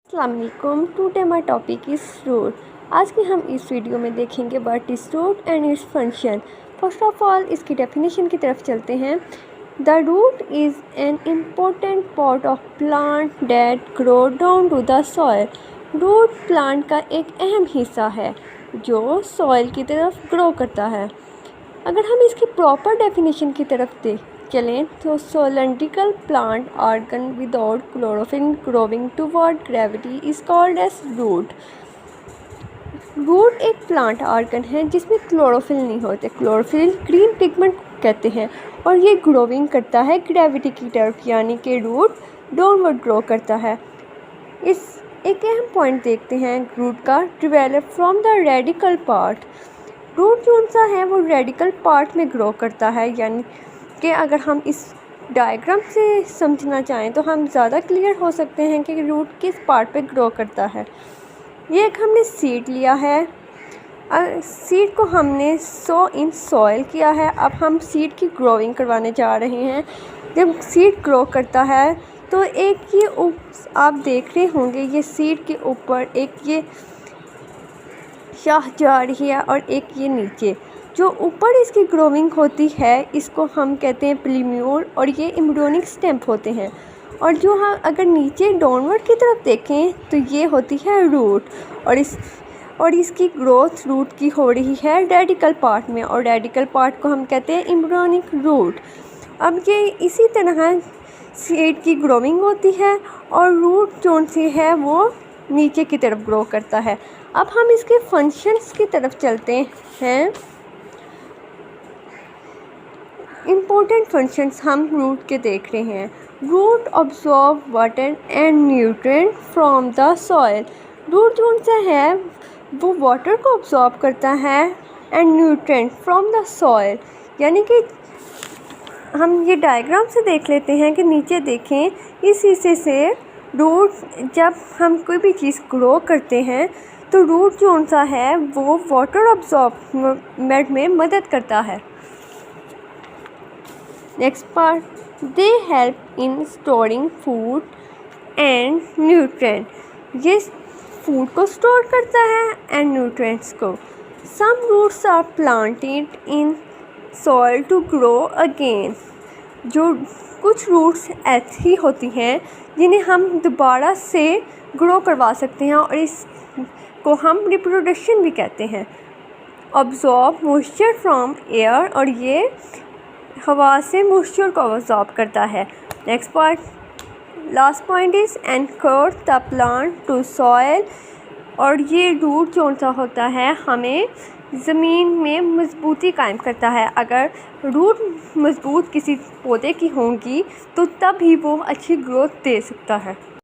अस्सलामुअलैकुम। Today my topic is root. आज के हम इस वीडियो में देखेंगे what is root and its function. First of all इसकी डेफिनेशन की तरफ चलते हैं। The root is an important part of plant that grow down to the soil. Root plant का एक अहम हिस्सा है जो सॉइल की तरफ ग्रो करता है। अगर हम इसकी प्रॉपर डेफिनेशन की तरफ चलें तो cylindrical plant organ without chlorophyll growing toward gravity is called as root। Root एक प्लांट ऑर्गन है जिसमें क्लोरोफिल नहीं होते। क्लोरोफिल ग्रीन पिगमेंट कहते हैं और ये ग्रोविंग करता है ग्रेविटी की तरफ, यानी कि रूट डाउनवर्ड ग्रो करता है। इस एक अहम पॉइंट देखते हैं रूट का। Develop from the radical part. Root कौन सा है वो रेडिकल पार्ट में ग्रो करता है, यानी कि अगर हम इस डायग्राम से समझना चाहें तो हम ज़्यादा क्लियर हो सकते हैं कि रूट किस पार्ट पे ग्रो करता है। ये एक हमने सीड लिया है, सीड को हमने सो इन सॉइल किया है। अब हम सीड की ग्रोइंग करवाने जा रहे हैं। जब सीड ग्रो करता है तो एक ये आप देख रहे होंगे ये सीड के ऊपर एक ये शाख जा रही है और एक ये नीचे जो ऊपर इसकी ग्रोविंग होती है इसको हम कहते हैं प्लीम्यूल और ये एम्ब्रियोनिक स्टेम होते हैं। और जो हम अगर नीचे डाउनवर्ड की तरफ देखें तो ये होती है रूट और इसकी ग्रोथ रूट की हो रही है रेडिकल पार्ट में और रेडिकल पार्ट को हम कहते हैं एम्ब्रियोनिक रूट। अब ये इसी तरह सीड की ग्रोविंग होती है और रूट जो सी है वो नीचे की तरफ ग्रो करता है। अब हम इसके फंक्शंस की तरफ चलते हैं। इम्पोर्टेंट फंक्शंस हम रूट के देख रहे हैं। Root absorb water and nutrient from the soil. Root जो सा है वो वाटर को ऑब्जॉर्व करता है and nutrient from the soil, यानी कि हम ये डायग्राम से देख लेते हैं कि नीचे देखें इस हिस्से से रूट जब हम कोई भी चीज़ ग्रो करते हैं तो रूट जो सा है वो वाटर ऑब्जॉर्बमेंट में मदद करता है। Next part, they help in storing food and nutrient. ये फूड को स्टोर करता है एंड न्यूट्रिएंट्स को। Some roots are planted in soil to grow again. जो कुछ रूट्स ऐसी होती हैं जिन्हें हम दोबारा से ग्रो करवा सकते हैं और इसको हम रिप्रोडक्शन भी कहते हैं। ऑब्जॉर्ब मॉइस्चर फ्रॉम एयर, और ये हवा से मॉइस्चर को ऑब्जॉर्ब करता है। Next part, last point is anchor the plant to soil. और ये रूट जो सा होता है हमें ज़मीन में मजबूती कायम करता है। अगर रूट मजबूत किसी पौधे की होंगी तो तब ही वो अच्छी ग्रोथ दे सकता है।